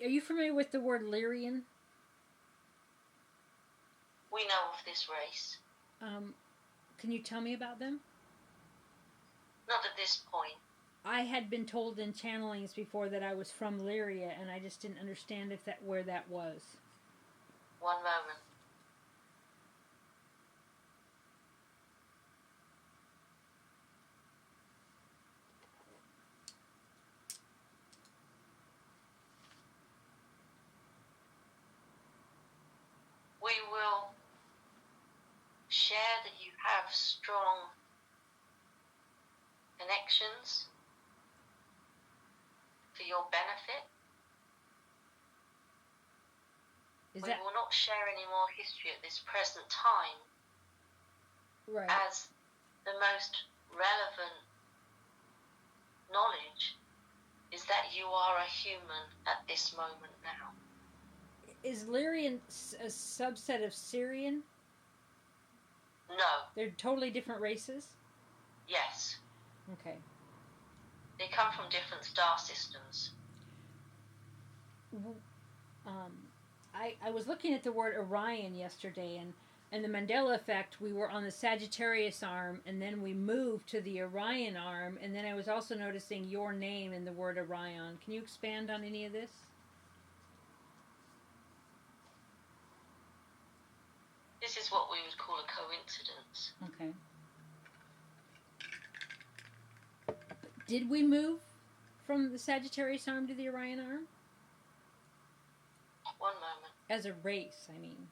Are you familiar with the word Lyrian? We know of this race. Can you tell me about them? Not at this point. I had been told in channelings before that I was from Loughrea, and I just didn't understand where that was. One moment. We will share that you have strong connections for your benefit. We will not share any more history at this present time. Right. As the most relevant knowledge is that you are a human at this moment now. Is Lyrian a subset of Syrian? No. They're totally different races? Yes. Okay. They come from different star systems. I was looking at the word Orion yesterday, and the Mandela effect, we were on the Sagittarius arm, and then we moved to the Orion arm, and then I was also noticing your name in the word Orion. Can you expand on any of this? This is what we would call a coincidence. Okay. Did we move from the Sagittarius arm to the Orion arm? One moment. As a race, I mean.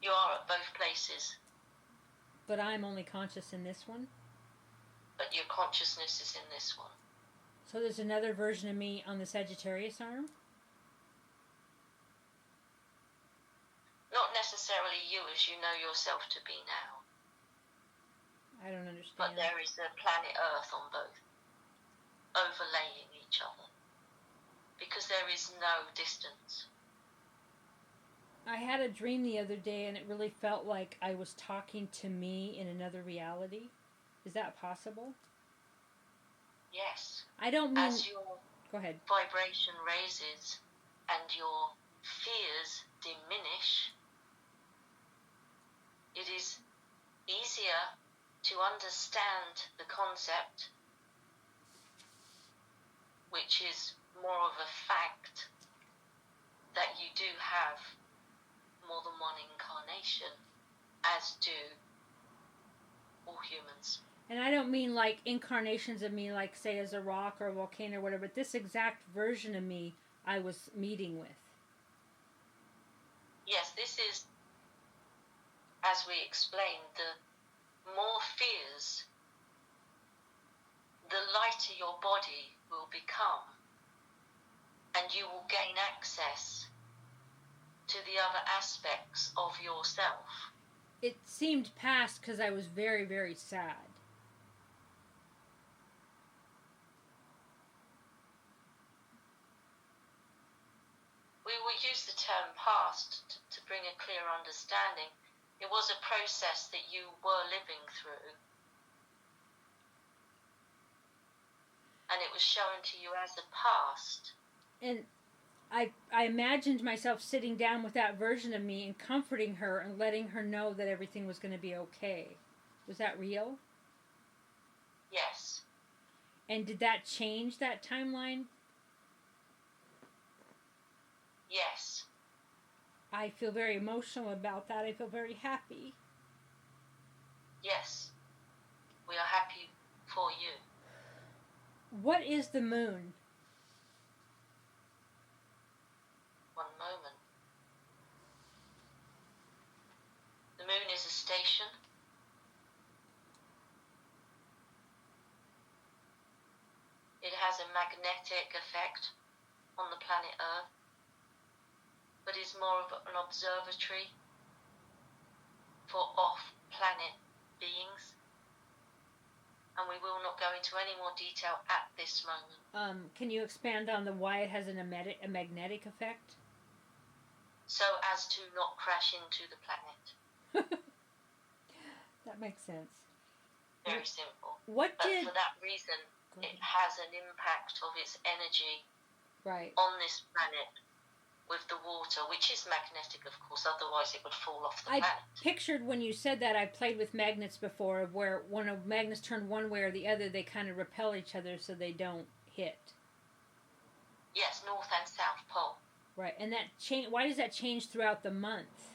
You are at both places. But I'm only conscious in this one? But your consciousness is in this one. So there's another version of me on the Sagittarius arm? Not necessarily you as you know yourself to be now. I don't understand. But there is the planet Earth on both, overlaying each other. Because there is no distance. I had a dream the other day, and it really felt like I was talking to me in another reality. Is that possible? Yes. I don't mean... As your Go ahead. vibration raises and your fears diminish, it is easier to understand the concept, which is more of a fact, that you do have more than one incarnation, as do all humans. And I don't mean like incarnations of me, like say as a rock or a volcano or whatever, but this exact version of me I was meeting with. Yes, this is, as we explained, the more fears, the lighter your body will become, and you will gain access to the other aspects of yourself. It seemed past because I was very, very sad. We will use the term past to bring a clear understanding. It was a process that you were living through. And it was shown to you as a past. And I imagined myself sitting down with that version of me and comforting her and letting her know that everything was going to be okay. Was that real? Yes. And did that change that timeline? Yes. I feel very emotional about that. I feel very happy. Yes. We are happy for you. What is the moon? One moment. The moon is a station. It has a magnetic effect on the planet Earth, but is more of an observatory for off-planet beings. And we will not go into any more detail at this moment. Can you expand on why it has a magnetic effect? So as to not crash into the planet. That makes sense. Very simple. For that reason, it has an impact of its energy right on this planet with the water, which is magnetic, of course, otherwise it would fall off the planet. Pictured when you said that, I played with magnets before, where when a magnets turn one way or the other, they kind of repel each other so they don't hit. Yes, North and South Pole. Right, and that change. Why does that change throughout the month?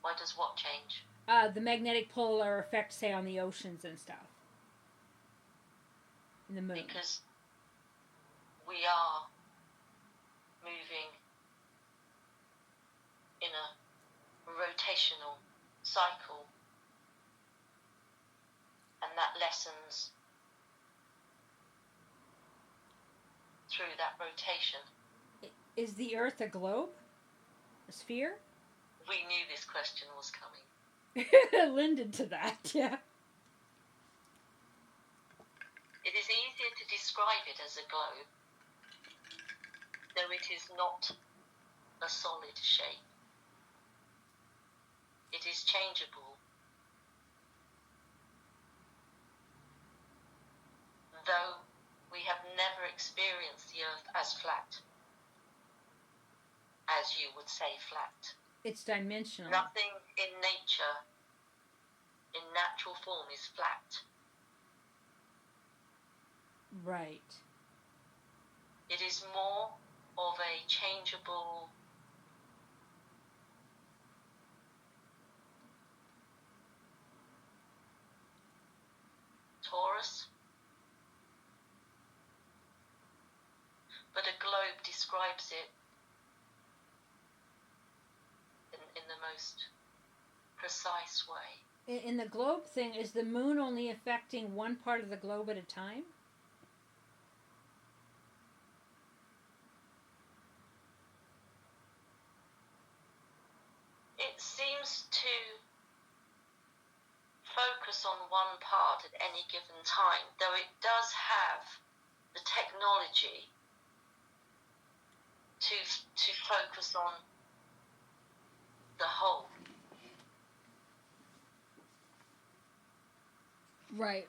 Why does what change? The magnetic polar effect, say, on the oceans and stuff. And the moon. Because we are moving in a rotational cycle, and that lessens through that rotation. Is the Earth a globe? A sphere? We knew this question was coming. Lended to that, yeah. It is easier to describe it as a globe, though it is not a solid shape. It is changeable, though we have never experienced the Earth as flat, as you would say flat. It's dimensional. Nothing in nature, in natural form, is flat. Right. It is more of a changeable torus, but a globe describes it in the most precise way. In the globe thing, is the moon only affecting one part of the globe at a time? It seems to focus on one part at any given time, though it does have the technology to focus on the whole. Right.